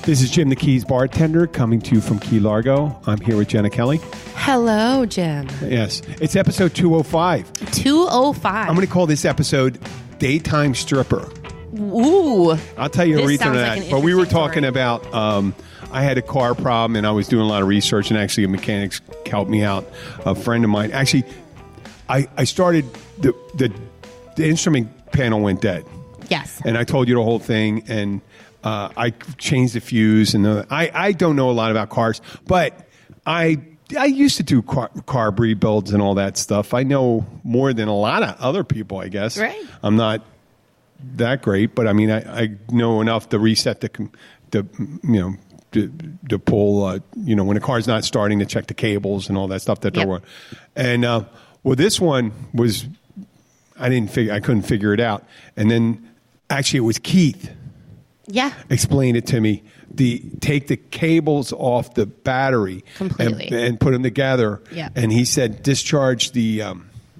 This is Jim the Keys bartender coming to you from Key Largo. I'm here with Jenna Kelly. Hello, Jim. Yes, it's episode 205. 205. I'm going to call this episode Daytime Stripper. Ooh. I'll tell you a reason for that. Like but we were interesting talking story. about, I had a car problem and I was doing a lot of research, and actually a mechanic helped me out. A friend of mine. Actually, I started, the instrument panel went dead. Yes. And I told you the whole thing, and I changed the fuse, and I don't know a lot about cars, but I used to do car rebuilds and all that stuff. I know more than a lot of other people, I guess. Right. I'm not that great, but I mean, I know enough to reset the pull, when a car's not starting, to check the cables and all that stuff that there were. And well, this one was, I couldn't figure it out, and then actually it was Keith. Yeah. Explain it to me. Take the cables off the battery completely and put them together. Yeah. And he said discharge the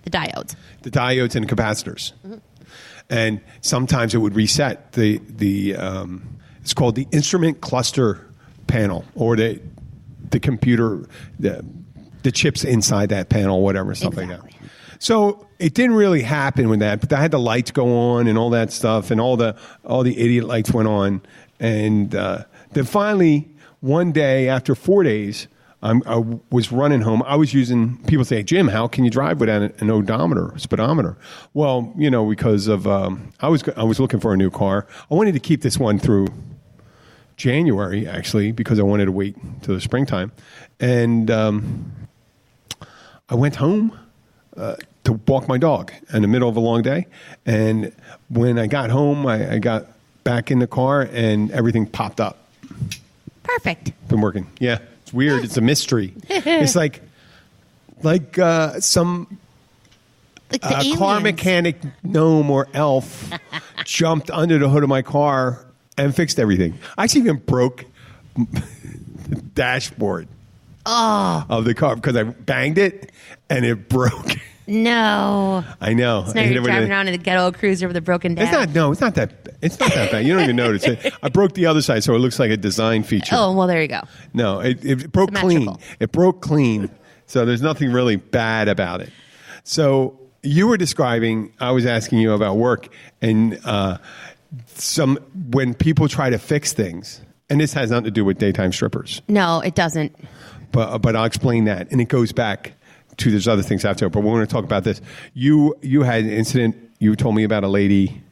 diodes. The diodes and the capacitors. Mm-hmm. And sometimes it would reset the it's called the instrument cluster panel, or the computer, the chips inside that panel, whatever, stuff like that. So it didn't really happen with that, but I had the lights go on and all that stuff, and all the idiot lights went on, and then finally one day after 4 days, I was running home. I was using. People say, Jim, how can you drive without an odometer, speedometer? Well, because of I was looking for a new car. I wanted to keep this one through January, actually, because I wanted to wait till the springtime, and I went home to walk my dog in the middle of a long day. And when I got home, I got back in the car and everything popped up. Perfect. Been working. Yeah. It's weird. It's a mystery. It's like some the car mechanic gnome or elf jumped under the hood of my car and fixed everything. I actually even broke the dashboard of the car because I banged it and it broke. No. I know. So now you're driving around in the ghetto cruiser with a broken dash. It's not that bad. You don't even notice it. I broke the other side, so it looks like a design feature. Oh, well, there you go. No, it broke clean. It broke clean. So there's nothing really bad about it. So you were describing, I was asking you about work, and when people try to fix things, and this has nothing to do with daytime strippers. No, it doesn't. But I'll explain that, and it goes back to there's other things after. But we're going to talk about this. You had an incident. You told me about a lady,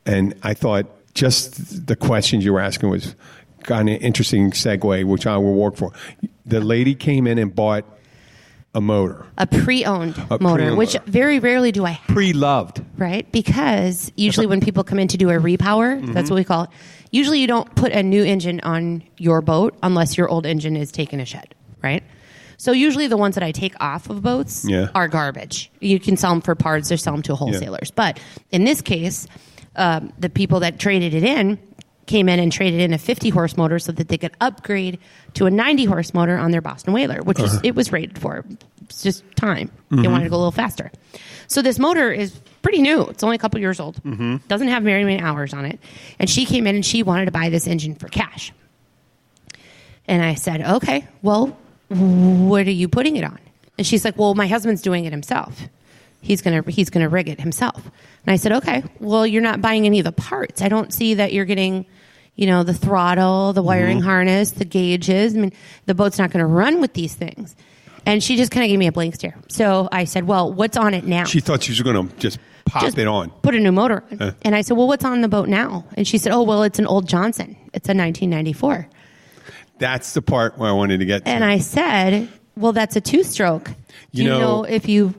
and I thought just the questions you were asking was kind of an interesting segue, which I will work for. The lady came in and bought a motor, a pre-owned motor, which very rarely do I have. Pre-loved, right? Because usually when people come in to do a repower, that's what we call it. Usually you don't put a new engine on your boat unless your old engine is taken a shed, right? So usually the ones that I take off of boats are garbage. You can sell them for parts or sell them to wholesalers. Yeah. But in this case, the people that traded it in came in and traded in a 50-horse motor so that they could upgrade to a 90-horse motor on their Boston Whaler, which it was rated for. It's just time. They wanted to go a little faster. So this motor is pretty new. It's only a couple years old. Doesn't have very many hours on it. And she came in and she wanted to buy this engine for cash. And I said, okay, well, what are you putting it on? And she's like, well, my husband's doing it himself. He's gonna rig it himself. And I said, okay, well, you're not buying any of the parts. I don't see that you're getting, the throttle, the wiring harness, the gauges. I mean, the boat's not going to run with these things. And she just kind of gave me a blank stare. So I said, well, what's on it now? She thought she was going to just pop it on. Put a new motor on. And I said, well, what's on the boat now? And she said, oh, well, it's an old Johnson. It's a 1994. That's the part where I wanted to get to. And I said, well, that's a two-stroke. Do you know if you...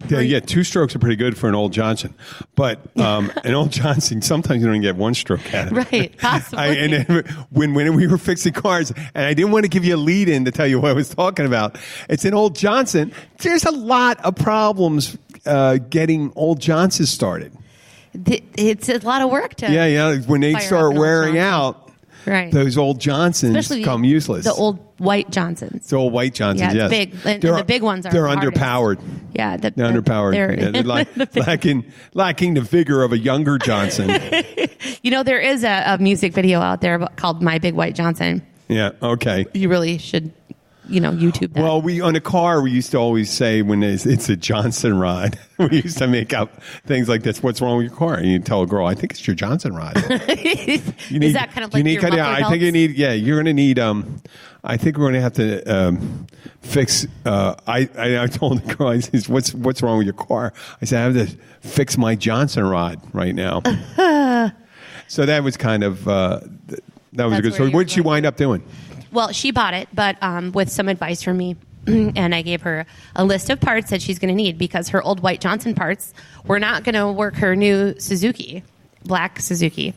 Yeah, two strokes are pretty good for an old Johnson. But an old Johnson, sometimes you don't even get one stroke out of it. Right, possibly. And when we were fixing cars, and I didn't want to give you a lead-in to tell you what I was talking about, it's an old Johnson. There's a lot of problems getting old Johnsons started. It's a lot of work to... Yeah, when they start wearing out, Right. those old Johnsons Especially come useless. The old white Johnsons. The old white Johnsons, Yeah, it's yes. big. And the big ones are They're the hardest. underpowered. Yeah. They're underpowered. They're lacking the vigor of a younger Johnson. There is a music video out there called My Big White Johnson. Yeah, okay. You really should, YouTube that. Well, on a car, we used to always say when it's a Johnson rod, we used to make up things like this. What's wrong with your car? And you tell a girl, I think it's your Johnson rod. Is that kind of like your muffler I think you need, you're going to need, I think we're going to have to fix, I told the girl, I said, what's wrong with your car? I said, I have to fix my Johnson rod right now. So that was kind of, that was a good story. What did she wind up doing? Well, she bought it, but with some advice from me. And I gave her a list of parts that she's going to need because her old white Johnson parts were not going to work her new Suzuki, black Suzuki.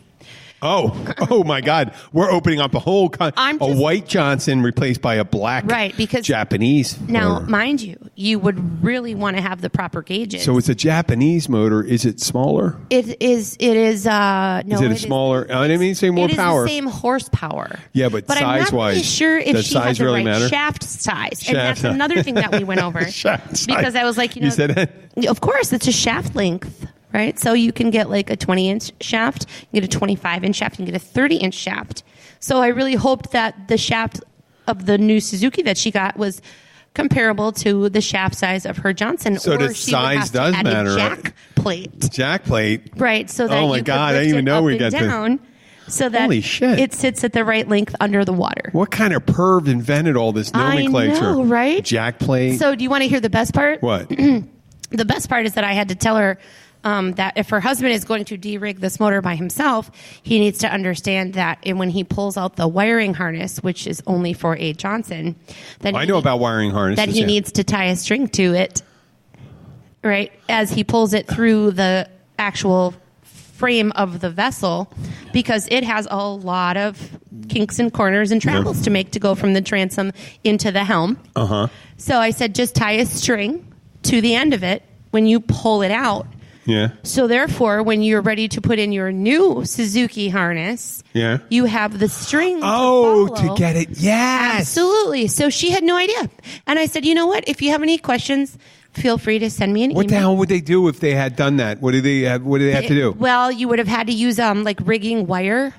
Oh my God! We're opening up a whole white Johnson replaced by a black, right? Because Japanese. Now, motor. mind you, you would really want to have the proper gauges. So it's a Japanese motor. Is it smaller? It is. No. Is it smaller? I didn't mean to say more power. It is the same horsepower. Yeah, but size-wise, I'm not really sure if does she had size the really right matter? shaft size, and that's another thing that we went over. Shaft size. Because I was like, you said that? Of course, it's a shaft length. Right? So you can get like a 20-inch shaft, you get a 25-inch shaft, you can get a 30-inch shaft. So I really hoped that the shaft of the new Suzuki that she got was comparable to the shaft size of her Johnson. So or the she size would have does to add matter. A jack plate. Jack plate. Right. So that oh my you God, could I lift didn't even it know up we and got down. So that Holy shit. it sits at the right length under the water. What kind of perv invented all this nomenclature? I know, right? Jack plate. So do you want to hear the best part? What? The best part is that I had to tell her that if her husband is going to de-rig this motor by himself, he needs to understand that when he pulls out the wiring harness, which is only for a Johnson, then I know about wiring harnesses. that he needs to tie a string to it, right, as he pulls it through the actual frame of the vessel, because it has a lot of kinks and corners and travels to make to go from the transom into the helm. Uh-huh. So I said, just tie a string to the end of it when you pull it out. Yeah. So therefore, when you're ready to put in your new Suzuki harness, you have the string to get it. Yes. Absolutely. So she had no idea. And I said, you know what? If you have any questions, feel free to send me an email. What the hell would they do if they had done that? What do they have to do? Well, you would have had to use like rigging wire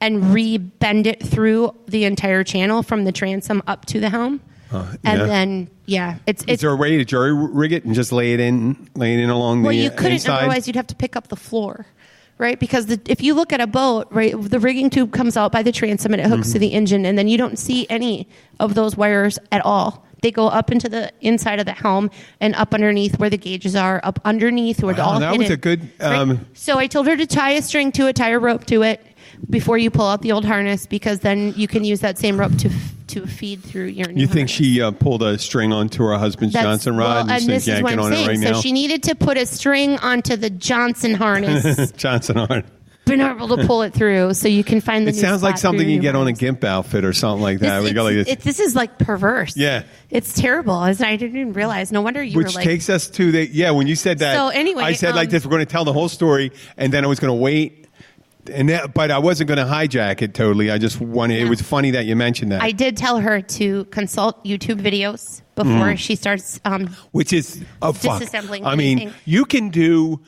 and re-bend it through the entire channel from the transom up to the helm. And then, it's. Is there a way to jury rig it and just lay it in along the inside? Well, you couldn't. Otherwise, you'd have to pick up the floor, right? Because if you look at a boat, right, the rigging tube comes out by the transom and it hooks to the engine, and then you don't see any of those wires at all. They go up into the inside of the helm and up underneath where the gauges are, up underneath where all that hidden. was a good. Right? So I told her to tie a string to it, tie a rope to it before you pull out the old harness, because then you can use that same rope to feed through your new You think harness. she pulled a string onto her husband's Johnson rod and this is what I'm on saying. it right so now? she needed to put a string onto the Johnson harness. Johnson on. Been able to pull it through, so you can find the. It sounds like something you get on a GIMP outfit or something like that. This is like perverse. Yeah, it's terrible. I didn't realize. No wonder you Which were like. Which takes us to the when you said that. So anyway, I said like this. We're going to tell the whole story, and then I was going to wait. But I wasn't going to hijack it totally. I just wanted. Yeah. It was funny that you mentioned that. I did tell her to consult YouTube videos before she starts. Which is disassembling. I mean, you can do.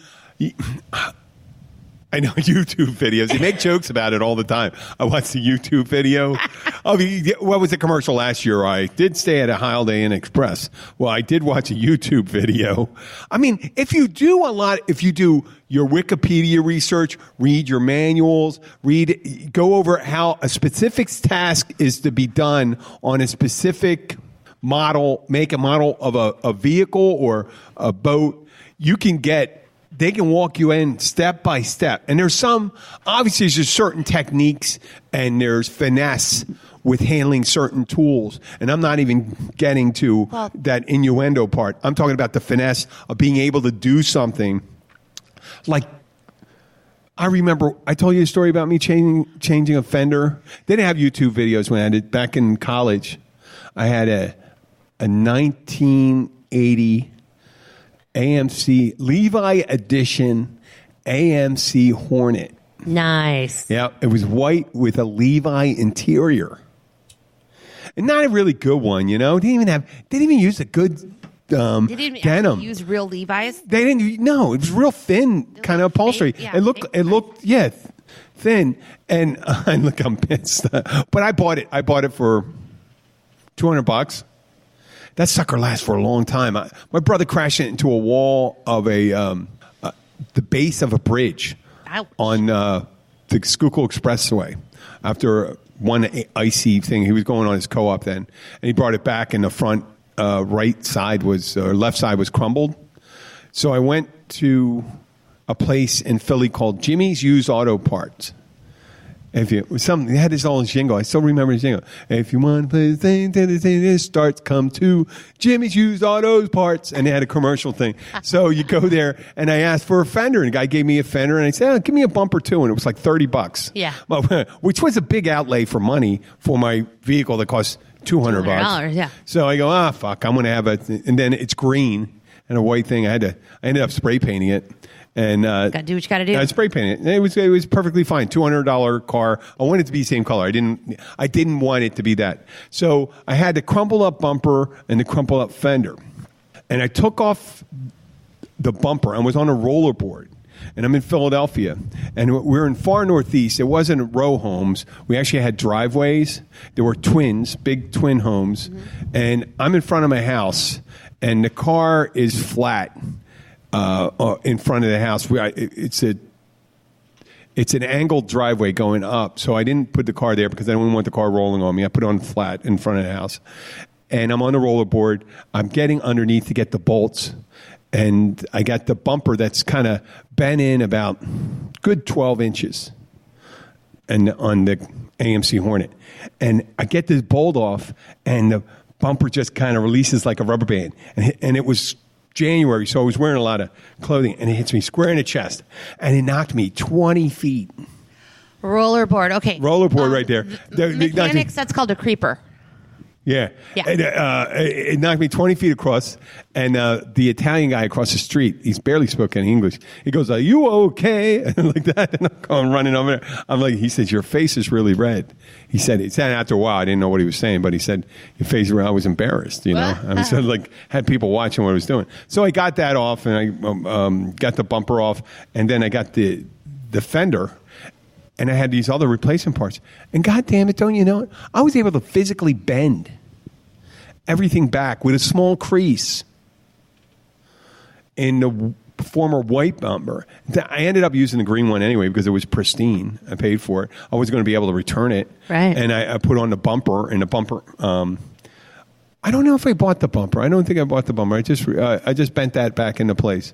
I know YouTube videos. They make jokes about it all the time. I watched the YouTube video. What was the commercial last year? I did stay at a Holiday Inn Express. Well, I did watch a YouTube video. I mean, if you do your Wikipedia research, read your manuals, go over how a specific task is to be done on a specific model, make a model of a vehicle or a boat, they can walk you in step by step. And there's obviously there's certain techniques and there's finesse with handling certain tools. And I'm not even getting to that innuendo part. I'm talking about the finesse of being able to do something. Like, I remember I told you a story about me changing a fender. They didn't have YouTube videos when I did back in college. I had a 1980 AMC Levi Edition AMC Hornet. Nice. Yeah, it was white with a Levi interior. And not a really good one, you know. Didn't even use a good They didn't denim. actually use real Levi's. They didn't. No, it was real thin kind of upholstery. fake- yeah, It looked thin. And look, I'm pissed. But I bought it. I bought it for $200. That sucker lasts for a long time. My brother crashed it into a wall of the base of a bridge. Ouch. On the Schuylkill Expressway after one icy thing. He was going on his co-op then, and he brought it back, and the front left side was crumbled. So I went to a place in Philly called Jimmy's Used Auto Parts. They had this old jingle. I still remember the jingle. If you want to play the thing, this starts, come to Jimmy's Used Auto Parts. And they had a commercial thing. So you go there, and I asked for a fender, and the guy gave me a fender, and I said, give me a bumper too. And it was like $30. Yeah. Which was a big outlay for money for my vehicle that cost $200. Yeah. So I go, fuck, I'm going to have it. And then it's green and a white thing. I ended up spray painting it. And Got to do what you got to do. I spray painted it. It was perfectly fine. $200 car. I wanted it to be the same color. I didn't want it to be that. So I had the crumpled up bumper and the crumpled up fender. And I took off the bumper and was on a rollerboard. And I'm in Philadelphia. And we're in far northeast. It wasn't row homes. We actually had driveways. There were twins, big twin homes. Mm-hmm. And I'm in front of my house. And the car is flat. In front of the house, it's an angled driveway going up. So I didn't put the car there because I didn't want the car rolling on me. I put it on flat in front of the house, and I'm on the rollerboard. I'm getting underneath to get the bolts, and I got the bumper that's kind of bent in about good 12 inches, and on the AMC Hornet, and I get this bolt off, and the bumper just kind of releases like a rubber band, and it was January, so I was wearing a lot of clothing, and it hits me square in the chest, and it knocked me 20 feet. Rollerboard, okay. Rollerboard right there. Mechanics, that's called a creeper. Yeah. Yeah. And, it knocked me 20 feet across, and the Italian guy across the street, he's barely spoke any English. He goes, "Are you okay?" And like that, and I'm going running over there. I'm like, he says, "Your face is really red." He said after a while, I didn't know what he was saying, but he said, "Your face is red." I was embarrassed, you know. I was like, had people watching what I was doing. So I got that off, and I got the bumper off, and then I got the fender. And I had these other replacement parts. And God damn it, don't you know it? I was able to physically bend everything back with a small crease in the former white bumper. I ended up using the green one anyway because it was pristine. I paid for it. I was going to be able to return it. Right. And I put on the bumper, and the bumper... I don't know if I bought the bumper. I don't think I bought the bumper. I just bent that back into place.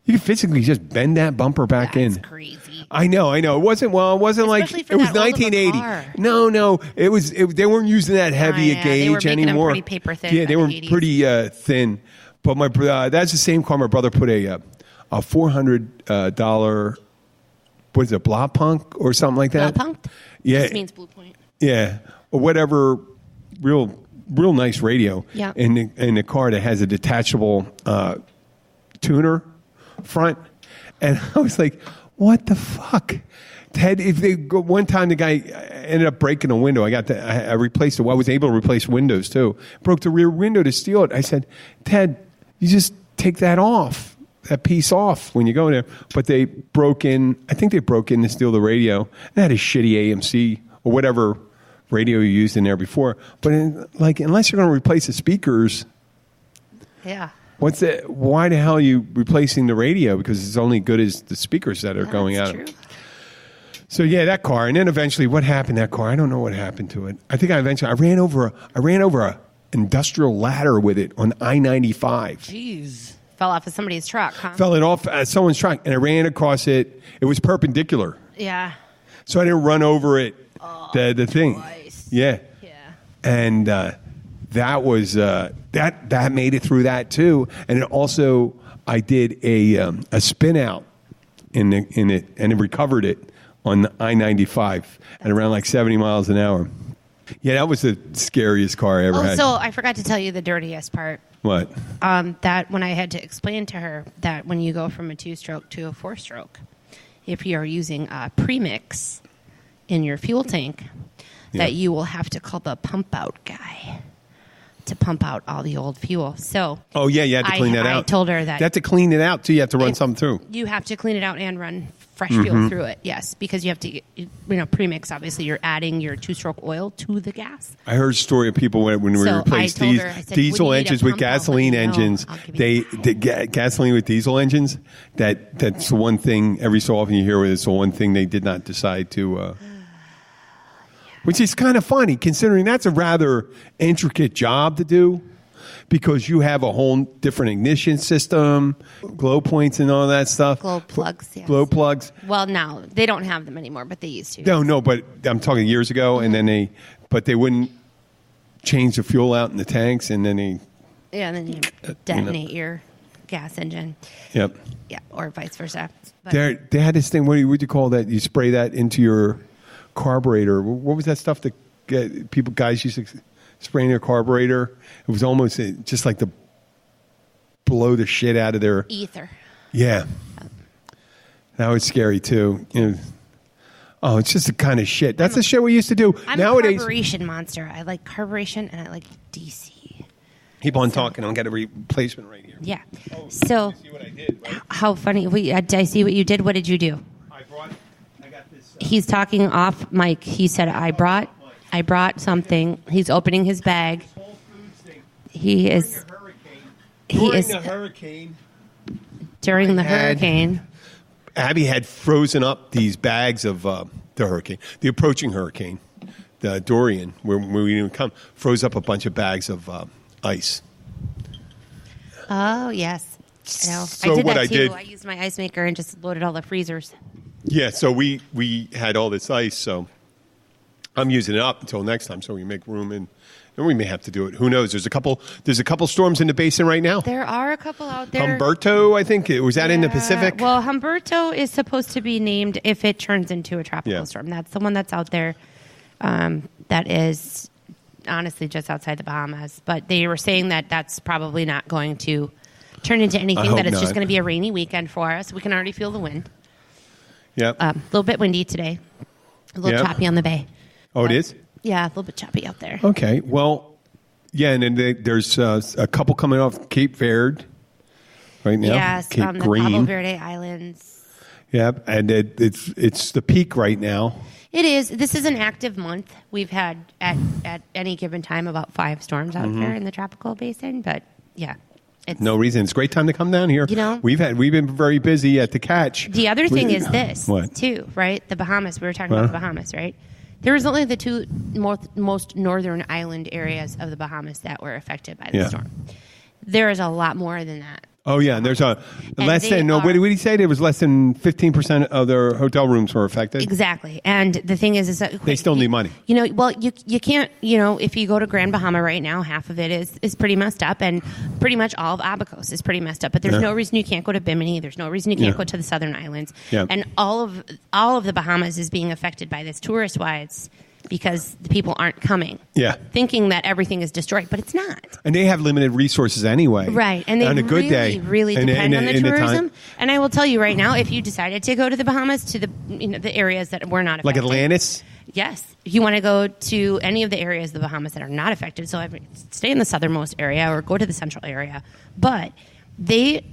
You can physically just bend that bumper back in. That's crazy. I know. It wasn't like it was 1980. No. It was. They weren't using that heavy a gauge they were making anymore. Them pretty paper thin. Yeah, they were 80s. pretty thin. But that's the same car. My brother put a $400 what is it, Blaupunkt or something like that? Blaupunkt? Yeah, This means Blue Point. Yeah, or whatever. Real nice radio. Yeah. In the car that has a detachable tuner front, and I was like, "What the fuck, Ted?" One time the guy ended up breaking a window. I replaced it. Well, I was able to replace windows too. Broke the rear window to steal it. I said, "Ted, you just take that piece off when you go there." But they broke in. I think they broke in to steal the radio. And had a shitty AMC or whatever radio you used in there before. But unless you're going to replace the speakers, yeah. Why the hell are you replacing the radio? Because it's only good as the speakers that are going out. True. So yeah, that car, and then eventually, what happened to that car? I don't know what happened to it. I think I ran over a industrial ladder with it on I-95. Jeez, fell off of somebody's truck, huh? Fell it off someone's truck, and I ran across it. It was perpendicular. Yeah. So I didn't run over it. The thing. Twice. Yeah. Yeah. And that was that made it through that too, and it also I did a spin out in it and it recovered it on I-95 at around like 70 miles an hour. Yeah, that was the scariest car I ever had. So I forgot to tell you the dirtiest part. What? That when I had to explain to her that when you go from a 2-stroke to a 4-stroke, if you're using a premix in your fuel tank, that you will have to call the pump out guy to pump out all the old fuel. So, you had to clean that out. I told her that you have to clean it out too. You have to run something through. You have to clean it out and run fresh fuel through it. Yes, because you have to, premix. Obviously, you're adding your 2-stroke oil to the gas. I heard a story of people when we replaced diesel engines with gasoline engines. Gasoline with diesel engines. That's the one thing every so often you hear. It's the one thing they did not decide to. Which is kind of funny, considering that's a rather intricate job to do, because you have a whole different ignition system, glow points and all that stuff. Glow plugs, yes. Glow plugs. Well, now they don't have them anymore, but they used to. No, but I'm talking years ago, and then they wouldn't change the fuel out in the tanks, and then they... Yeah, and then you detonate your gas engine. Yep. Yeah, or vice versa. But they had this thing, what do you call that? You spray that into your carburetor. What was that stuff that guys used to spray in their carburetor? It was almost just like to blow the shit out of their ether. Yeah, that was scary too. It's just the kind of shit. That's the shit we used to do. Nowadays, a carburation monster. I like carburation and I like DC. Keep on talking. I'll get a replacement right here. Yeah. So, see what I did, right? How funny. Did I see what you did? What did you do? He's talking off mic. He said, I brought something. He's opening his bag. During the hurricane. Abby had frozen up these bags of the approaching hurricane, the Dorian, where we didn't come, froze up a bunch of bags of ice. Oh, yes. I know. So I did what that I too. did, I used my ice maker and just loaded all the freezers. Yeah, so we had all this ice, so I'm using it up until next time, so we make room, and we may have to do it. Who knows? There's a couple storms in the basin right now. There are a couple out there. Humberto, I think. Was that in the Pacific? Well, Humberto is supposed to be named if it turns into a tropical storm. That's the one that's out there. That is honestly just outside the Bahamas. But they were saying that that's probably not going to turn into anything, that it's just going to be a rainy weekend for us. We can already feel the wind. Yep. A little bit windy today. A little choppy on the bay. Oh, it is? Yeah, a little bit choppy out there. Okay. Well, yeah, and then there's a couple coming off Cape Verde right now. Yes, Cape from the Green. Cabo Verde Islands. Yep, and it's the peak right now. It is. This is an active month. We've had, at any given time, about 5 storms out there in the tropical basin. But, yeah. No reason. It's a great time to come down here. We've been very busy at the catch. The other thing is this, what? too, right? The Bahamas. We were talking about the Bahamas, right? There was only the 2 most northern island areas of the Bahamas that were affected by the storm. There is a lot more than that. Oh, yeah. And there's what did he say? There was less than 15% of their hotel rooms were affected. Exactly. And the thing is that they still need money. You can't, if you go to Grand Bahama right now, half of it is pretty messed up, and pretty much all of Abacos is pretty messed up. But there's no reason you can't go to Bimini. There's no reason you can't go to the southern islands. Yeah. And all of the Bahamas is being affected by this tourist-wise, because the people aren't coming. Yeah. Thinking that everything is destroyed, but it's not. And they have limited resources anyway. Right. And they on a good day. really depend on the tourism. And I will tell you right now, if you decided to go to the Bahamas, to the areas that were not affected. Like Atlantis? Yes. If you want to go to any of the areas of the Bahamas that are not affected, so stay in the southernmost area or go to the central area. But they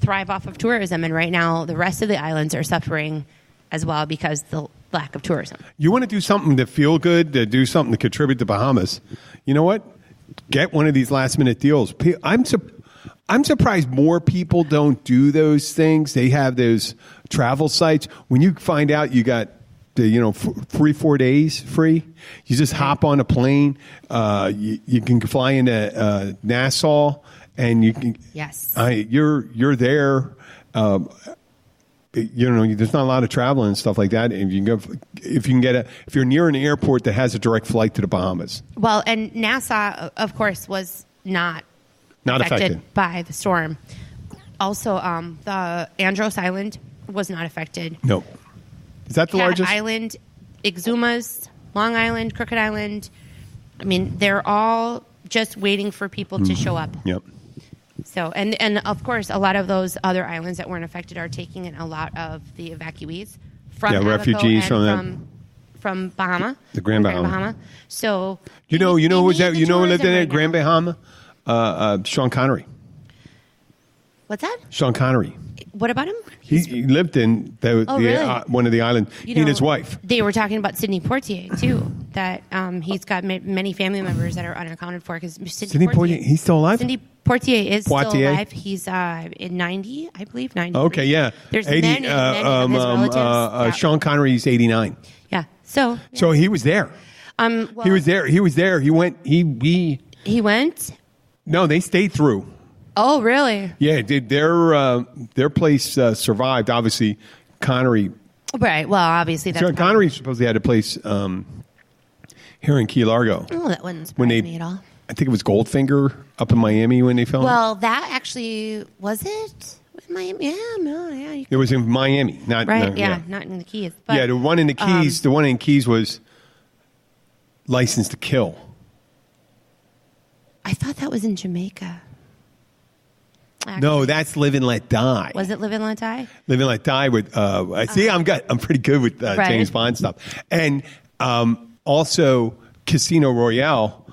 thrive off of tourism, and right now the rest of the islands are suffering as well because the lack of tourism. You want to do something to feel good, to do something to contribute to Bahamas. You know what? Get one of these last minute deals. I'm surprised more people don't do those things. They have those travel sites. When you find out you got 3-4 days free, you just hop on a plane. You can fly into Nassau, and you can. Yes. You're there. There's not a lot of traveling and stuff like that. And if you're near an airport that has a direct flight to the Bahamas. Well, and Nassau, of course, was not affected by the storm. Also, the Andros Island was not affected. No. Is that the Cat largest? Island, Exumas, Long Island, Crooked Island. I mean, they're all just waiting for people to show up. Yep. So, and of course, a lot of those other islands that weren't affected are taking in a lot of the evacuees from Abaco refugees and from Bahama, the Grand Bahama. So, who was that? You know who lived in it, Grand Bahama? Sean Connery. What's that? Sean Connery. What about him? He lived in one of the islands. He and his wife. They were talking about Sidney Poitier too. That he's got many family members that are unaccounted for because Sidney Poitier. He's still alive. Sidney Poitier is still alive. He's in 90, I believe. 90. Okay, yeah. There's 80, many of his relatives. Sean Connery's 89. Yeah. So he was there. He was there. He was there. He went. He went. No, they stayed through. Oh, really? Yeah, their place survived. Obviously, Connery. Right. Well, obviously, that's Connery supposedly had a place here in Key Largo. Oh, that wouldn't surprise me at all. I think it was Goldfinger up in Miami when they filmed. Well, that actually was it. Miami? Yeah, no, yeah. It was in Miami, not right. Not in the Keys. But, yeah, the one in the Keys. The one in Keys was License to Kill. I thought that was in Jamaica. Actually. No, that's Live and Let Die. Was it Live and Let Die? Live and Let Die with. I'm pretty good with James Bond stuff, and also Casino Royale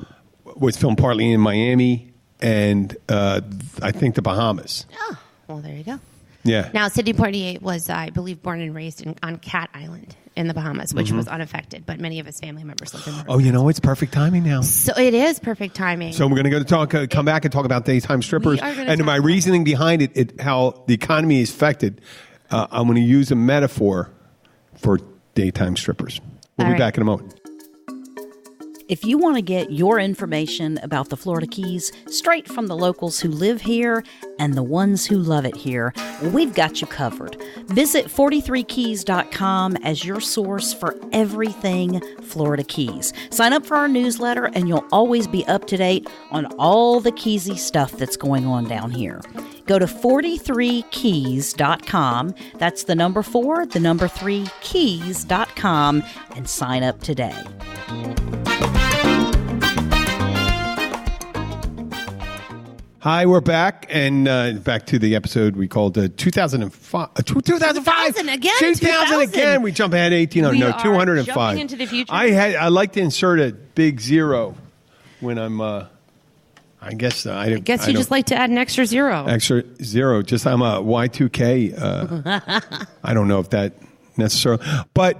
was filmed partly in Miami and I think the Bahamas. Oh, well, there you go. Yeah. Now, Sidney Poitier was, I believe, born and raised on Cat Island in the Bahamas, which was unaffected, but many of his family members lived in there. Oh, it's perfect timing now. So it is perfect timing. So we're going to come back and talk about daytime strippers and my reasoning behind it, how the economy is affected. I'm going to use a metaphor for daytime strippers. We'll be back in a moment. If you want to get your information about the Florida Keys straight from the locals who live here and the ones who love it here, we've got you covered. Visit 43keys.com as your source for everything Florida Keys. Sign up for our newsletter and you'll always be up to date on all the Keysy stuff that's going on down here. Go to 43keys.com. That's the number 4, the number 3, keys.com and sign up today. Hi, we're back, and back to the episode we called 2005. 2005 again. 2000 again. We jump ahead 205. Jumping into the future. I like to insert a big zero when I'm. I guess you just like to add an extra zero. Extra zero. Just I'm a Y2K. I don't know if that necessarily, but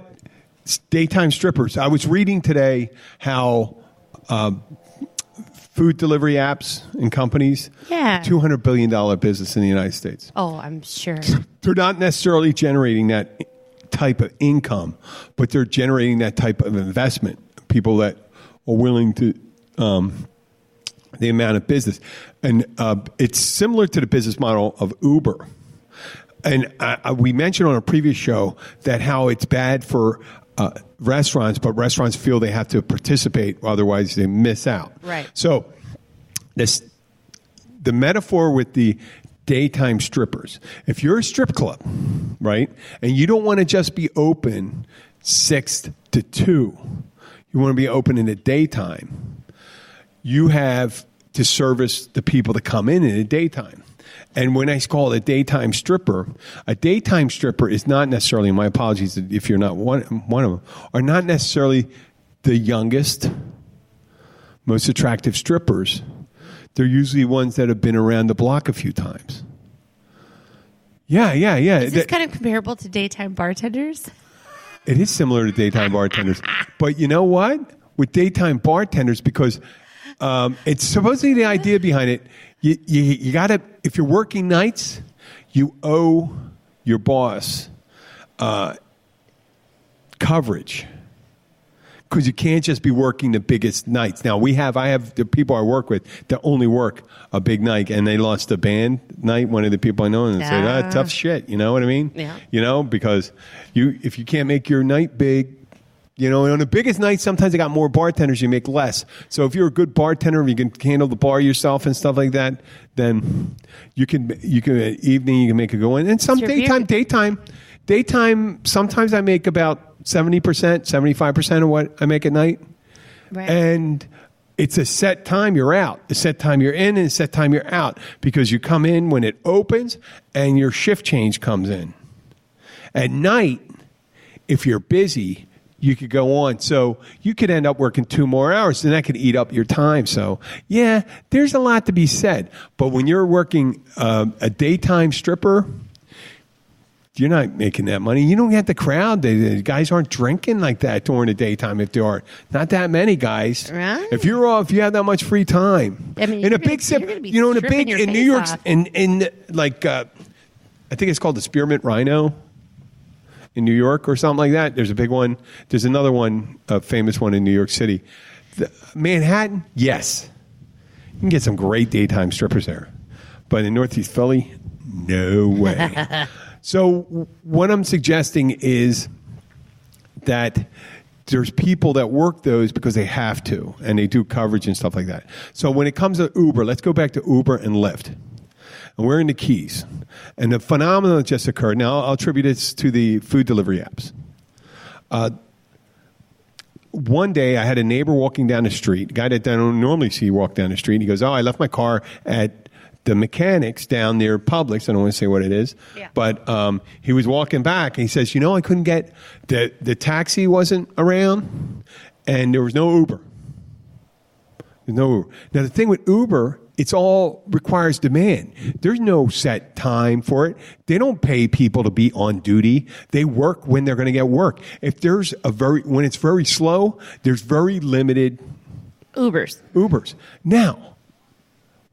daytime strippers. I was reading today how. Food delivery apps and companies, $200 billion business in the United States. Oh, I'm sure. They're not necessarily generating that type of income, but they're generating that type of investment. People that are willing to, the amount of business. And it's similar to the business model of Uber. And we mentioned on a previous show that how it's bad for restaurants, but restaurants feel they have to participate, otherwise they miss out. Right. So the metaphor with the daytime strippers, if you're a strip club, right, and you don't want to just be open 6 to 2, you want to be open in the daytime, you have to service the people that come in the daytime. And when I call it a daytime stripper is not necessarily, my apologies if you're not one of them, are not necessarily the youngest, most attractive strippers. They're usually ones that have been around the block a few times. Yeah. Is this kind of comparable to daytime bartenders? It is similar to daytime bartenders. But you know what? With daytime bartenders, because it's supposedly the idea behind it, you got to, if you're working nights, you owe your boss coverage, because you can't just be working the biggest nights. Now I have the people I work with that only work a big night, and they lost a band night. One of the people I know, and they said, tough shit. You know what I mean? Yeah. Because if you can't make your night big. On the biggest night, sometimes they got more bartenders, you make less. So if you're a good bartender, you can handle the bar yourself and stuff like that, then you can evening, you can make a go in. And some daytime, sometimes I make about 70%, 75% of what I make at night. Right. And it's a set time you're out, a set time you're in, and a set time you're out, because you come in when it opens and your shift change comes in. At night, if you're busy, you could go on. So you could end up working 2 more hours, and that could eat up your time. So, yeah, there's a lot to be said. But when you're working a daytime stripper, you're not making that money. You don't get the crowd. The guys aren't drinking like that during the daytime. If there are not that many guys, right. If you're off, you have that much free time. I mean, in a big sip, you know, in New York, in like I think it's called the Spearmint Rhino in New York or something like that. There's a big one. There's another one, a famous one in New York City. Manhattan, yes, you can get some great daytime strippers there, but in Northeast Philly, no way. So what I'm suggesting is that there's people that work those because they have to, and they do coverage and stuff like that. So when it comes to Uber, let's go back to Uber and Lyft. And we're in the Keys. And the phenomenon that just occurred, now I'll attribute this to the food delivery apps. One day I had a neighbor walking down the street, a guy that I don't normally see walk down the street. And he goes, I left my car at the mechanics down near Publix. I don't want to say what it is. Yeah. But he was walking back, and he says, I couldn't get, the taxi wasn't around, and there was no Uber. There's no Uber. Now, the thing with Uber, it's all requires demand. There's no set time for it. They don't pay people to be on duty. They work when they're going to get work. If there's when it's very slow, there's very limited Ubers. Now,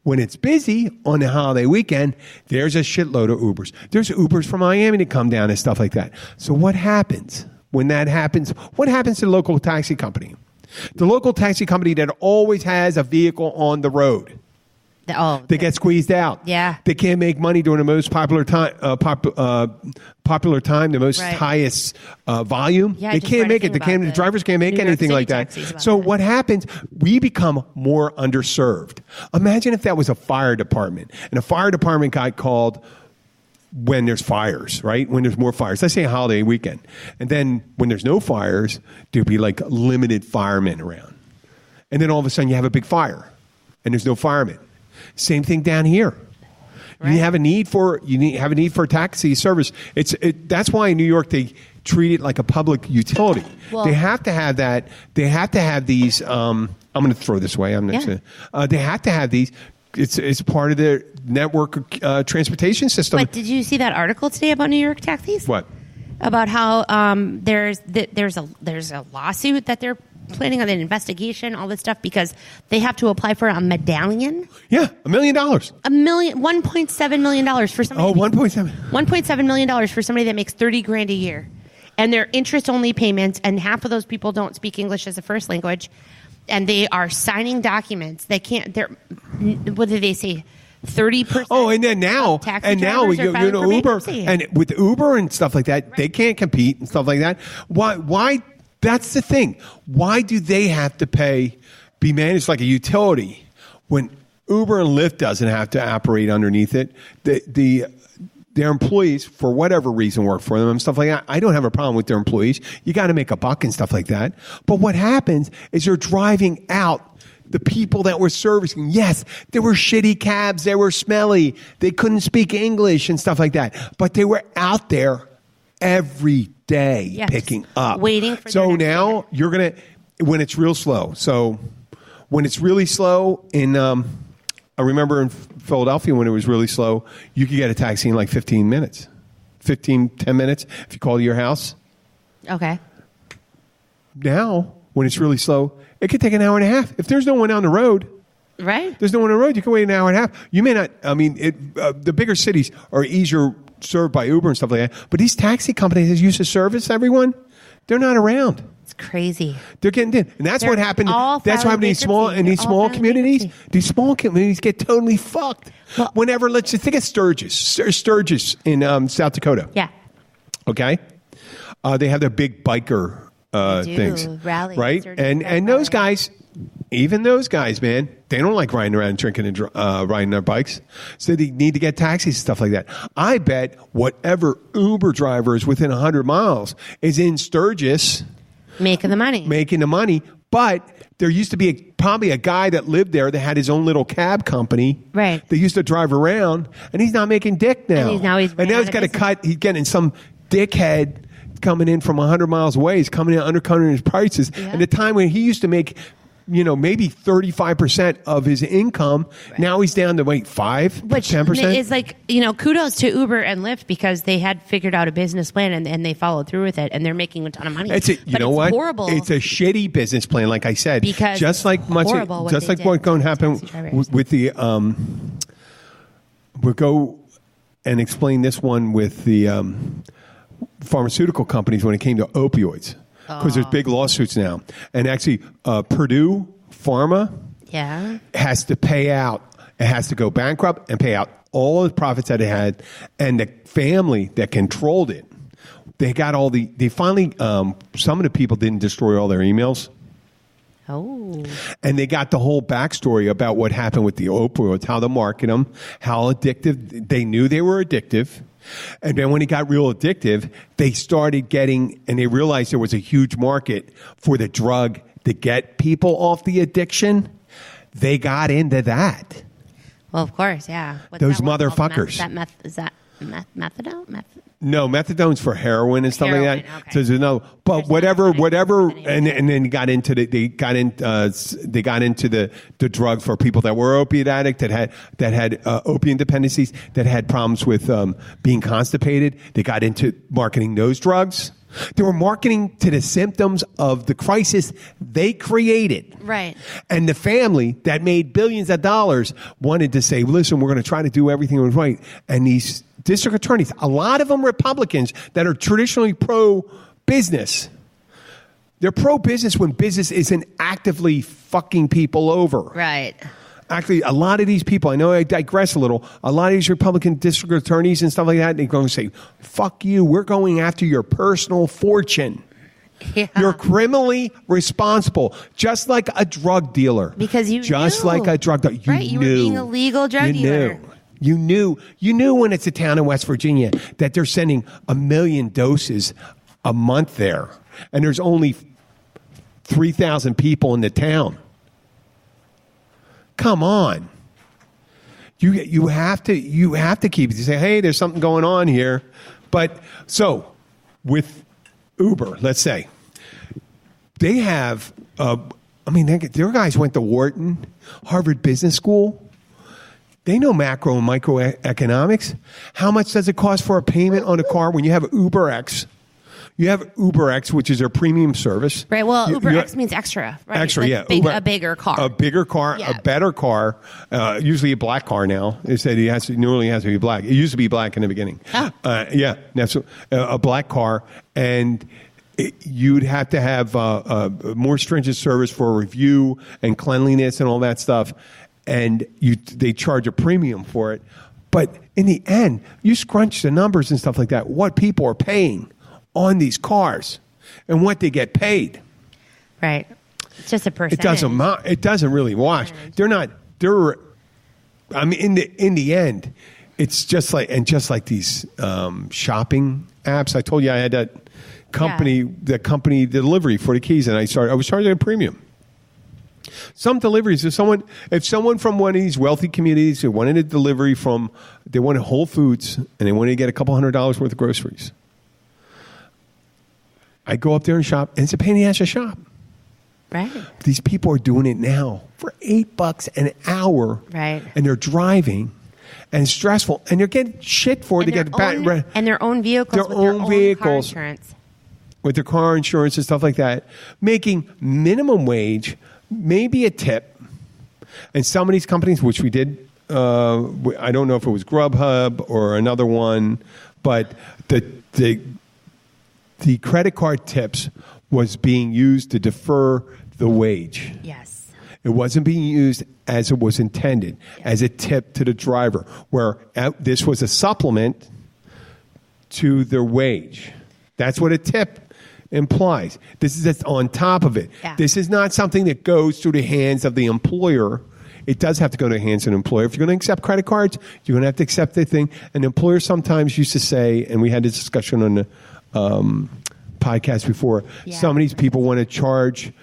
when it's busy on the holiday weekend, there's a shitload of Ubers. There's Ubers from Miami to come down and stuff like that. So what happens when that happens? What happens to the local taxi company? The local taxi company that always has a vehicle on the road. They get squeezed out. Yeah. They can't make money during the most popular time, the most highest volume. Yeah, they can't make it. The drivers can't make anything like that. So what happens? We become more underserved. Imagine if that was a fire department, and a fire department got called when there's fires, right? When there's more fires. Let's say a holiday weekend. And then when there's no fires, there'd be like limited firemen around. And then all of a sudden you have a big fire, and there's no firemen. Same thing down here. Right. You have a need for taxi service. That's why in New York they treat it like a public utility. Well, they have to have that. They have to have these. I'm going to throw this away. They have to have these. It's part of their network transportation system. But did you see that article today about New York taxis? What? About how there's a lawsuit that they're planning on, an investigation, all this stuff, because they have to apply for a medallion. Yeah, $1 million. $1.7 million for somebody. Oh, 1.7. $1.7 million for somebody that makes $30,000 a year, and they're interest-only payments, and half of those people don't speak English as a first language, and they are signing documents. They can't. What did they say? 30%. Oh, and then now, Uber, and with Uber and stuff like that, they can't compete and stuff like that. Why? That's the thing. Why do they have to be managed like a utility when Uber and Lyft doesn't have to operate underneath it? Their employees, for whatever reason, work for them and stuff like that. I don't have a problem with their employees. You got to make a buck and stuff like that. But what happens is you're driving out the people that were servicing. Yes, there were shitty cabs. They were smelly. They couldn't speak English and stuff like that. But they were out there every day picking up. Waiting for so now you're going to, when it's real slow. So when it's really slow I remember in Philadelphia when it was really slow, you could get a taxi in like 10 minutes if you call to your house. Okay. Now, when it's really slow, it could take an hour and a half. If there's no one on the road, right? There's no one on the road, you can wait an hour and a half. You may not, the bigger cities are easier served by Uber and stuff like that. But these taxi companies that used to service everyone, they're not around. It's crazy. They're getting in, and that's what happened. That's what happened in these small communities. These small communities get totally fucked. Well, whenever, let's just think of Sturgis in South Dakota. Yeah. Okay. They have their big biker things, rally, right? And those guys. Even those guys, man, they don't like riding around drinking and riding their bikes. So they need to get taxis and stuff like that. I bet whatever Uber driver is within 100 miles is in Sturgis. Making the money. But there used to be probably a guy that lived there that had his own little cab company. Right. That used to drive around, and he's not making dick now. And now he's got to cut. He's getting some dickhead coming in from 100 miles away. He's coming in undercutting his prices. Yeah. And the time when he used to make, maybe 35% of his income, now he's down to 10%. It's like, kudos to Uber and Lyft because they had figured out a business plan and they followed through with it and they're making a ton of money. It's horrible. It's a shitty business plan, like I said. Because just like what's going to happen with the we'll go and explain this one with the pharmaceutical companies when it came to opioids. Because there's big lawsuits now. And actually, Purdue Pharma has to pay out. It has to go bankrupt and pay out all the profits that it had. And the family that controlled it, they finally, some of the people didn't destroy all their emails. Oh. And they got the whole backstory about what happened with the opioids, how to market them, how addictive. They knew they were addictive. And then when it got real addictive, they started getting, and they realized there was a huge market for the drug to get people off the addiction. They got into that. Well, of course, yeah. What's those motherfuckers. Is that methadone? No, methadone's for heroin and stuff like that. Okay. So there's no, but whatever, and then got into they got into the drugs for people that were opiate addict that had opiate dependencies, that had problems with being constipated. They got into marketing those drugs. They were marketing to the symptoms of the crisis they created. Right. And the family that made billions of dollars wanted to say, listen, we're going to try to do everything right. And these district attorneys, a lot of them Republicans that are traditionally pro-business. They're pro-business when business isn't actively fucking people over. Right. Actually, a lot of these people, I know I digress a little, a lot of these Republican district attorneys and stuff like that, they're going to say, fuck you, we're going after your personal fortune. Yeah. You're criminally responsible, just like a drug dealer. Because you just knew. Like a drug dealer. You were being a legal drug dealer. You knew when it's a town in West Virginia that they're sending 1 million doses a month there, and there's only 3,000 people in the town. Come on. You have to keep it. You say, hey, there's something going on here. But so with Uber, let's say, they have, their guys went to Wharton, Harvard Business School. They know macro and microeconomics. How much does it cost for a payment on a car when you have UberX? You have UberX, which is their premium service. Right. Well, UberX means extra. Right? Extra, like yeah. A bigger car. A bigger car, a better car. Usually a black car now. They said normally has to be black. It used to be black in the beginning. Oh. That's a black car, and you'd have to have a more stringent service for review and cleanliness and all that stuff. And they charge a premium for it. But in the end, you scrunch the numbers and stuff like that, what people are paying on these cars and what they get paid. Right. It's just a percentage. It doesn't really wash. In the end, it's just like these shopping apps. I told you I had that company, the delivery for the keys, and I was charging a premium. Some deliveries, if someone from one of these wealthy communities who wanted a delivery they wanted Whole Foods and they wanted to get a couple $100 worth of groceries, I go up there and shop, and it's a pain in the ass to shop. Right. These people are doing it now for $8 an hour. Right. And they're driving, and it's stressful, and they're getting shit for it to get back. And their own vehicles. Their own car insurance. With their car insurance and stuff like that, making minimum wage, maybe a tip. And some of these companies, which we did, I don't know if it was Grubhub or another one, but the credit card tips was being used to defer the wage. Yes. It wasn't being used as it was intended, as a tip to the driver, where this was a supplement to their wage. That's what a tip implies. This is on top of it. Yeah. This is not something that goes through the hands of the employer. It does have to go to the hands of an employer. If you're going to accept credit cards, you're going to have to accept the thing. An employer sometimes used to say, and we had this discussion on the podcast before, some of these people want to charge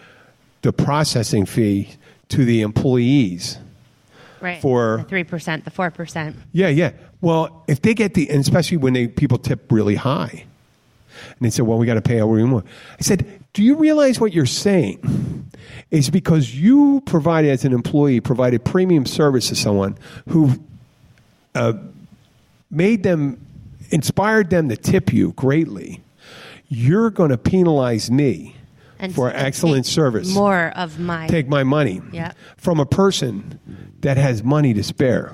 the processing fee to the employees. Right. For the 3%, the 4%. Yeah. Well, if they get and especially when people tip really high, and they said, well, we got to pay out more. I said, do you realize what you're saying is because you provided, as an employee, provided premium service to someone who inspired them to tip you greatly. You're going to penalize me for excellent service. Take my money from a person that has money to spare.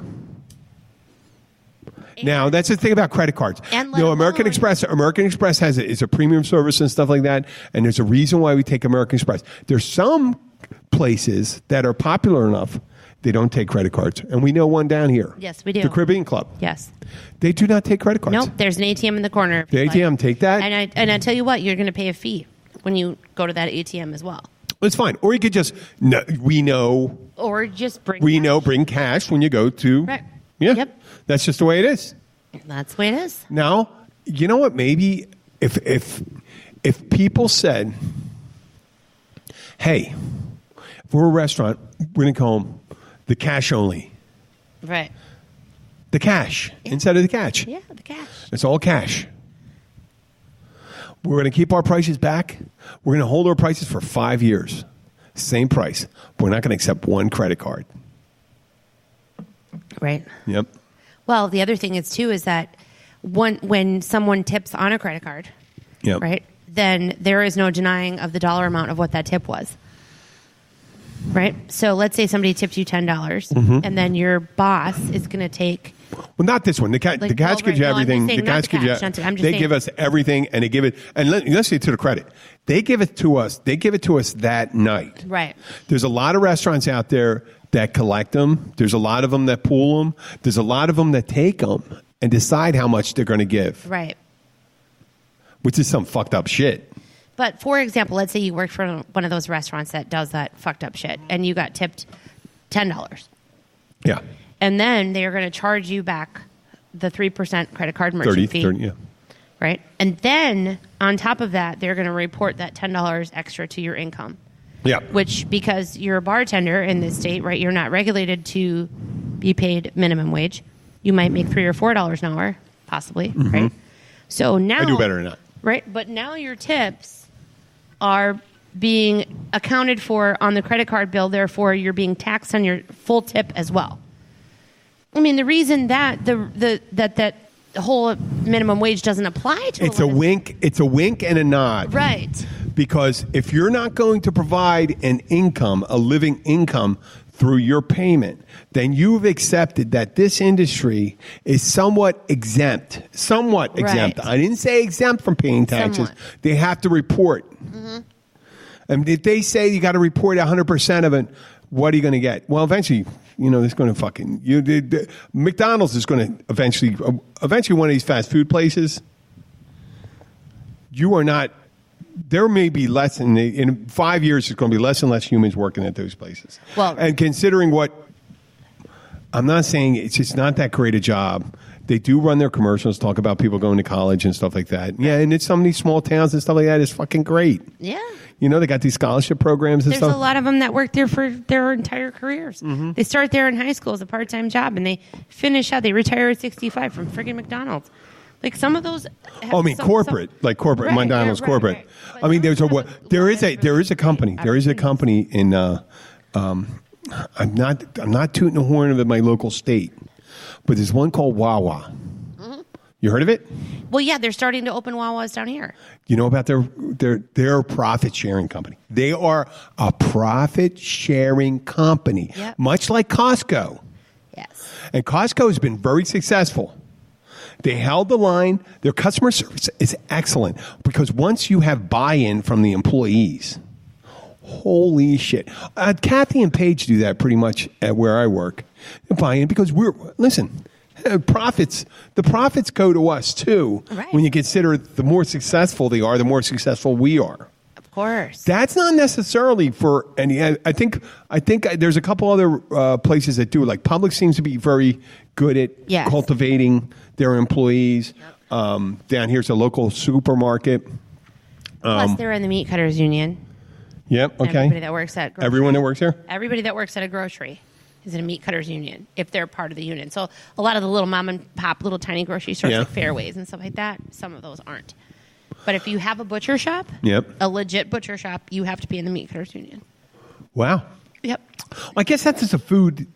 Now, that's the thing about credit cards. American Express is a premium service and stuff like that, and there's a reason why we take American Express. There's some places that are popular enough, they don't take credit cards. And we know one down here. Yes, we do. The Caribbean Club. Yes. They do not take credit cards. Nope, there's an ATM in the corner. The ATM, take that. And I tell you what, you're going to pay a fee when you go to that ATM as well. It's fine. Or you could just, Or just bring bring cash when you go to. Right. Yeah. Yep. That's just the way it is. That's the way it is. Now, you know what? Maybe if people said, hey, if we're a restaurant, we're going to call them the cash only. Right. The cash instead of the catch. Yeah, the cash. It's all cash. We're going to keep our prices back. We're going to hold our prices for 5 years. Same price. But we're not going to accept one credit card. Right. Yep. Well, the other thing is that when someone tips on a credit card, right, then there is no denying of the dollar amount of what that tip was. Right? So let's say somebody tipped you $10, and then your boss is going to take... Well, not this one. The catch gives you everything. The catch gives you... They give us everything, and they give it... And let's say to the credit. They give it to us. They give it to us that night. Right. There's a lot of restaurants out there that collect them. There's a lot of them that pool them. There's a lot of them that take them and decide how much they're going to give. Right. Which is some fucked up shit. But for example, let's say you work for one of those restaurants that does that fucked up shit and you got tipped $10. Yeah. And then they're going to charge you back the 3% credit card merchant fee. 30, yeah. Right? And then on top of that, they're going to report that $10 extra to your income. Yeah. Which, because you're a bartender in this state, right, you're not regulated to be paid minimum wage. You might make $3 or $4 an hour, possibly, right? So now... I do better than that. Right? But now your tips are being accounted for on the credit card bill, therefore you're being taxed on your full tip as well. I mean, the reason that that whole minimum wage doesn't apply to it's a wink and a nod. Right. Because if you're not going to provide an income, a living income through your payment, then you've accepted that this industry is somewhat exempt. Exempt. I didn't say exempt from paying taxes. Somewhat. They have to report. Mm-hmm. And if they say you got to report 100% of it, what are you going to get? Well, eventually, it's going to fucking... McDonald's is going to eventually one of these fast food places, you are not... There may be less in 5 years. There's going to be less and less humans working at those places. Well, and considering what I'm not saying, it's just not that great a job. They do run their commercials, talk about people going to college and stuff like that. Yeah, and it's some of these small towns and stuff like that. It's fucking great. Yeah, they got these scholarship programs and stuff. There's a lot of them that work there for their entire careers. Mm-hmm. They start there in high school as a part-time job, and they finish out. They retire at 65 from friggin' McDonald's. Like some of those. Corporate, right, McDonald's corporate. Right. I mean, there is a company. There is a company in. I'm not tooting the horn of my local state, but there's one called Wawa. Mm-hmm. You heard of it? Well, yeah, they're starting to open Wawas down here. You know about their profit sharing company? They are a profit sharing company, much like Costco. Yes. And Costco has been very successful. They held the line. Their customer service is excellent because once you have buy-in from the employees, holy shit. Kathy and Paige do that pretty much at where I work. They buy in because the profits go to us too. Right. When you consider the more successful they are, the more successful we are. Of course. That's not necessarily for any. I think there's a couple other places that do it. Like Publix seems to be very good at cultivating their employees. Yep. Down here's a local supermarket. Plus, they're in the Meat Cutters Union. Yep. Okay. Everybody that works at Everyone that works here? Everybody that works at a grocery is in a meat cutters union if they're part of the union. So a lot of the little mom and pop, little tiny grocery stores like Fairways and stuff like that, some of those aren't. But if you have a butcher shop, a legit butcher shop, you have to be in the meat cutters union. Wow. Yep. Well, I guess that's just a food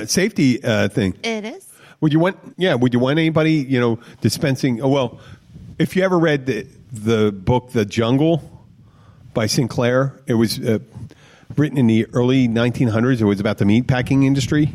safety thing. It is. Would you want anybody, dispensing? Oh, well, if you ever read the book The Jungle by Sinclair, it was written in the early 1900s. It was about the meat packing industry.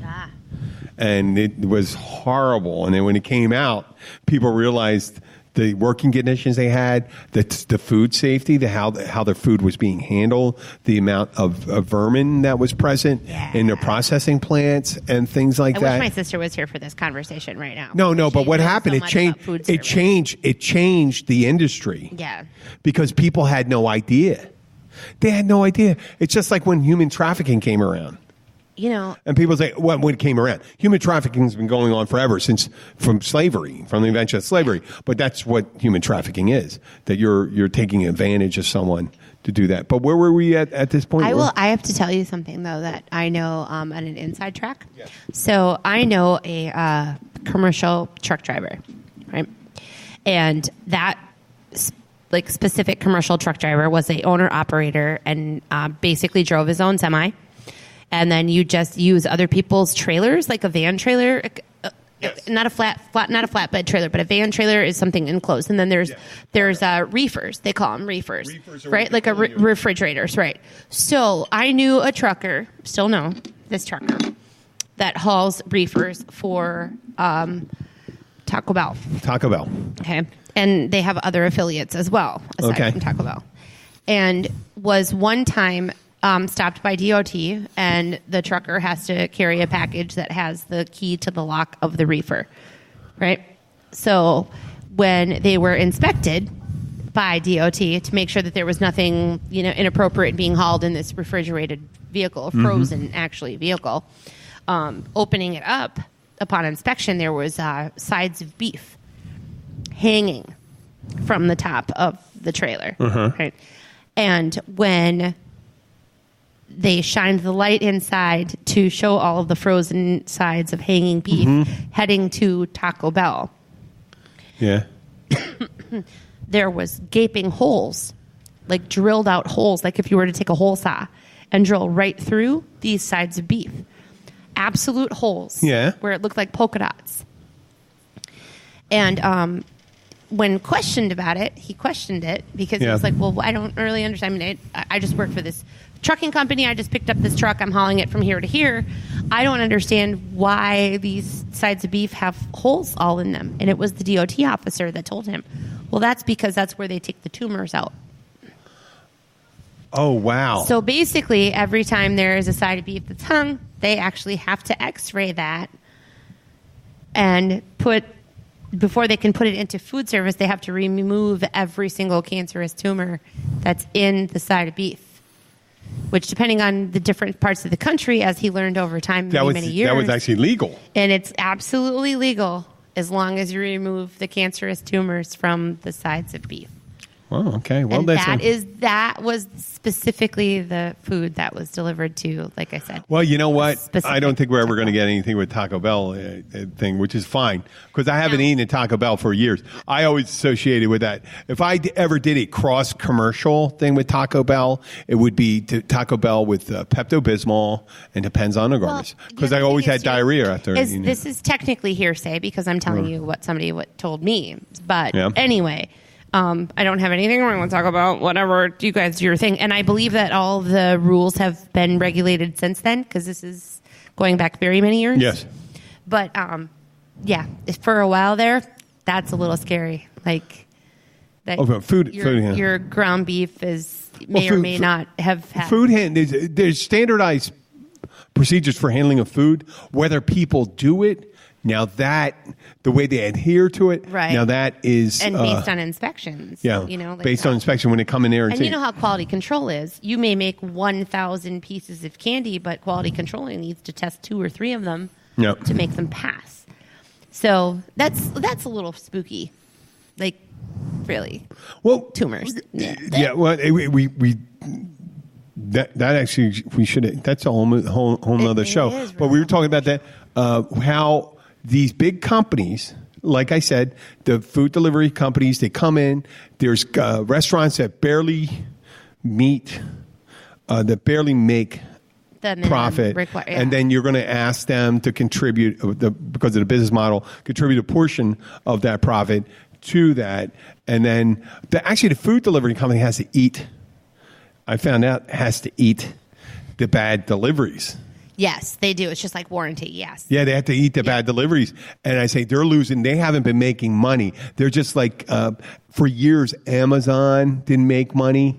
And it was horrible. And then when it came out, people realized the working conditions they had, the food safety, how their food was being handled, the amount of vermin that was present in their processing plants and things like that. I wish my sister was here for this conversation right now. No, but what happened? It changed the industry. Yeah. Because people had no idea. They had no idea. It's just like when human trafficking came around. And people say, well, when it came around, human trafficking has been going on forever from the invention of slavery. But that's what human trafficking is, that you're taking advantage of someone to do that. But where were we at this point? I have to tell you something, though, that I know on an inside track. Yeah. So I know a commercial truck driver, right? And that specific commercial truck driver was a owner-operator and basically drove his own semi. And then you just use other people's trailers, like a van trailer, not a flatbed trailer, but a van trailer is something enclosed. And then there's reefers. They call them reefers right? Like refrigerators, right? So I knew a trucker, still know this trucker, that hauls reefers for Taco Bell. Taco Bell. Okay. And they have other affiliates as well, aside from Taco Bell. And was one time stopped by DOT, and the trucker has to carry a package that has the key to the lock of the reefer, right? So when they were inspected by DOT to make sure that there was nothing, inappropriate being hauled in this refrigerated vehicle, frozen actually vehicle, opening it up, upon inspection, there was sides of beef hanging from the top of the trailer, right? And when they shined the light inside to show all of the frozen sides of hanging beef heading to Taco Bell. Yeah. There was gaping holes, like drilled out holes, like if you were to take a hole saw and drill right through these sides of beef. Absolute holes. Yeah. Where it looked like polka dots. And when questioned about it, he questioned it because he was like, well, I don't really understand. I mean, I just work for this trucking company. I just picked up this truck. I'm hauling it from here to here. I don't understand why these sides of beef have holes all in them. And it was the DOT officer that told him, well, that's because that's where they take the tumors out. Oh, wow. So basically, every time there is a side of beef that's hung, they actually have to x-ray that and before they can put it into food service, they have to remove every single cancerous tumor that's in the side of beef. Which, depending on the different parts of the country, as he learned over time, many years. That was actually legal. And it's absolutely legal as long as you remove the cancerous tumors from the sides of beef. Oh, okay. Well, and that was specifically the food that was delivered to, like I said. Well, you know what? I don't think we're ever going to get anything with Taco Bell thing, which is fine because I haven't eaten at Taco Bell for years. I always associated with that. If I ever did a cross commercial thing with Taco Bell, it would be Taco Bell with Pepto-Bismol and Depends on the Garbage because I always had diarrhea after. This is technically hearsay because I'm telling you what somebody told me. But anyway. I don't have anything wrong with Taco Bell. Whatever, you guys do your thing. And I believe that all the rules have been regulated since then because this is going back very many years. Yes. But, for a while there, that's a little scary. Like, that your ground beef may or may not have had. There's standardized procedures for handling of food, whether people do it. Now that the way they adhere to it, right? Now that is based on inspections. Yeah, based on inspection when they come in there and you know how quality control is. You may make 1,000 pieces of candy, but quality control needs to test 2 or 3 of them to make them pass. So that's a little spooky, like really. Well, tumors. Yeah. Well, we That actually we should. That's a whole nother show. is But we were talking about that how these big companies, like I said, the food delivery companies, they come in. There's restaurants that barely meet, that barely make profit, and then you're going to ask them to contribute because of the business model, contribute a portion of that profit to that, and then actually the food delivery company has to eat. I found out has to eat the bad deliveries. Yes, they do. It's just like warranty. Yes. Yeah, they have to eat the bad deliveries, and I say they're losing. They haven't been making money. They're just like for years, Amazon didn't make money.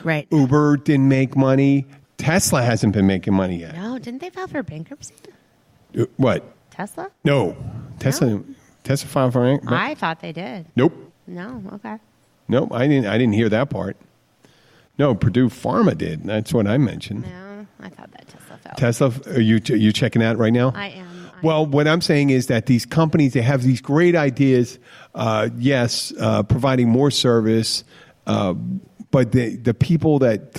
Right. Uber didn't make money. Tesla hasn't been making money yet. No, didn't they file for bankruptcy? What? Tesla? No. Tesla filed for bankruptcy? I thought they did. Nope. No. Okay. Nope. I didn't hear that part. No, Purdue Pharma did. That's what I mentioned. No, I thought that Tesla fell. Tesla, are you checking that right now? I am. Well, what I'm saying is that these companies, they have these great ideas. Providing more service. But the people that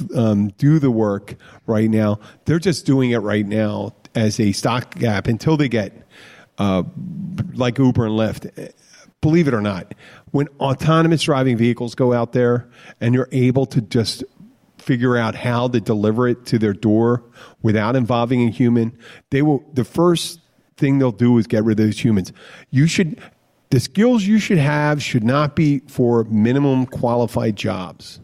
do the work right now, they're just doing it right now as a stopgap until they get like Uber and Lyft. Believe it or not, when autonomous driving vehicles go out there and you're able to just figure out how to deliver it to their door without involving a human, the first thing they'll do is get rid of those humans. The skills you should have should not be for minimum qualified jobs.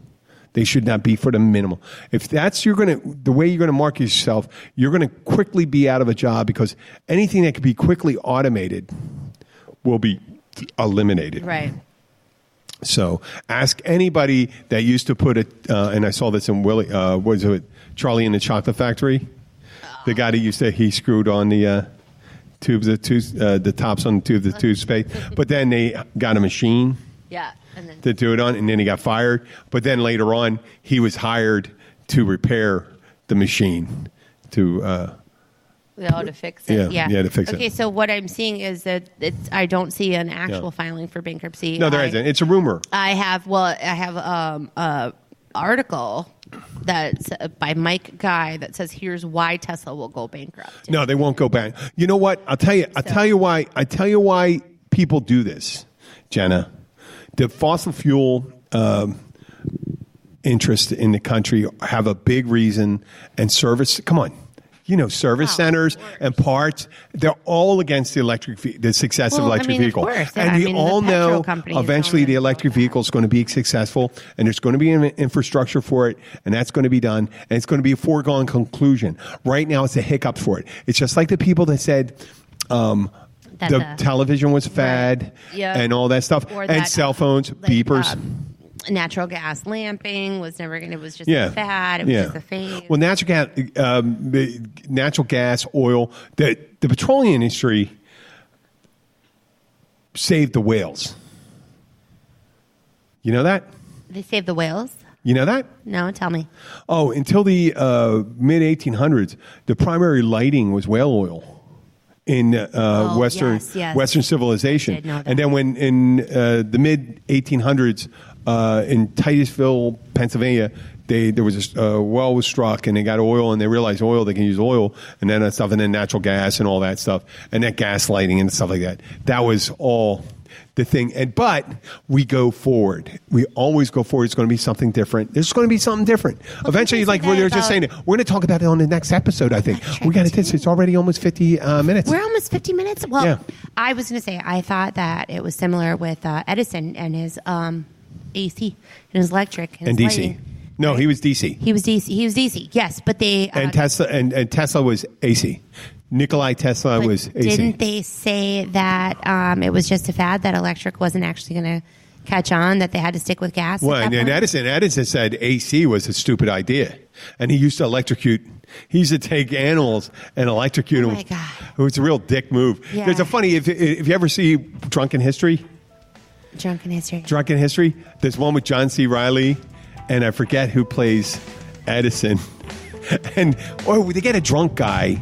They should not be for the minimal. If that's the way you're going to market yourself, you're going to quickly be out of a job because anything that can be quickly automated will be eliminated. Right. So ask anybody that used to put it, and I saw this in Charlie in the Chocolate Factory? The guy that he screwed on the tubes, the tops on the tube, the toothpaste. But then they got a machine. Yeah. And then to do it on, and then he got fired. But then later on, he was hired to repair the machine to fix it. Yeah, to fix it. Okay, so what I'm seeing is that I don't see an actual filing for bankruptcy. No, there isn't. It's a rumor. I have a article that's by Mike Guy that says here's why Tesla will go bankrupt. No, they won't go back. You know what? I'll tell you why people do this, Jenna. The fossil fuel interest in the country have a big reason, and service. Come on, service centers and parts. They're all against the success of electric vehicle, of course, yeah. And we all know eventually the electric vehicle is going to be successful, and there's going to be an infrastructure for it, and that's going to be done, and it's going to be a foregone conclusion. Right now, it's a hiccup for it. It's just like the people that said. The television was fad and all that stuff. And cell phones, beepers. Natural gas lamping was never going to, it was just a fad. It was just a phase. Well, natural gas, oil, the petroleum industry saved the whales. You know that? They saved the whales? You know that? No, tell me. Oh, until the mid-1800s, the primary lighting was whale oil. In Western civilization. And then when in the mid-1800s in Titusville, Pennsylvania, there was a well was struck and they got oil and they realized they can use oil and then that stuff and then natural gas and all that stuff and that gas lighting and stuff like that. That was all the thing. But we go forward. We always go forward. It's going to be something different. There's going to be something different. Well, eventually, like we were just saying, we're going to talk about it on the next episode, I think. We got it. It's already almost 50 minutes. We're almost 50 minutes? Well, I was going to say, I thought that it was similar with Edison and his AC and his electric. And DC. Lighting. No, he was DC. He was DC, yes. But they... and Tesla was AC. Nikolai Tesla was AC. Didn't they say that it was just a fad, that electric wasn't actually going to catch on, that they had to stick with gas? Well, and Edison said AC was a stupid idea. And he used to electrocute. He used to take animals and electrocute them. Oh, my God. It was a real dick move. Yeah. There's a funny, if you ever see Drunken History. Drunken History. There's one with John C. Reilly, and I forget who plays Edison. Or they get a drunk guy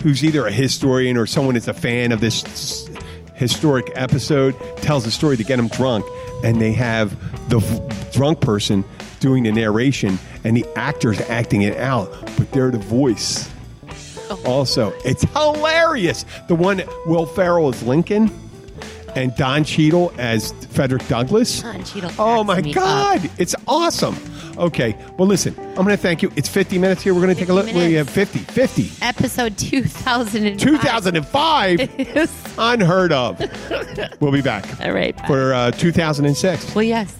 who's either a historian or someone that's a fan of this historic episode, tells a story to get him drunk, and they have the drunk person doing the narration and the actors acting it out, but they're the voice. Also, it's hilarious. The one, Will Ferrell as Lincoln and Don Cheadle as Frederick Douglass. Don Cheadle Oh my cracks me God, up. it's awesome. Okay, well listen, I'm going to thank you. It's 50 minutes here. We're going to take a look. 50 We have minutes. 50. Episode 2005. 2005? Unheard of. We'll be back All right. Bye. for 2006. Well, yes.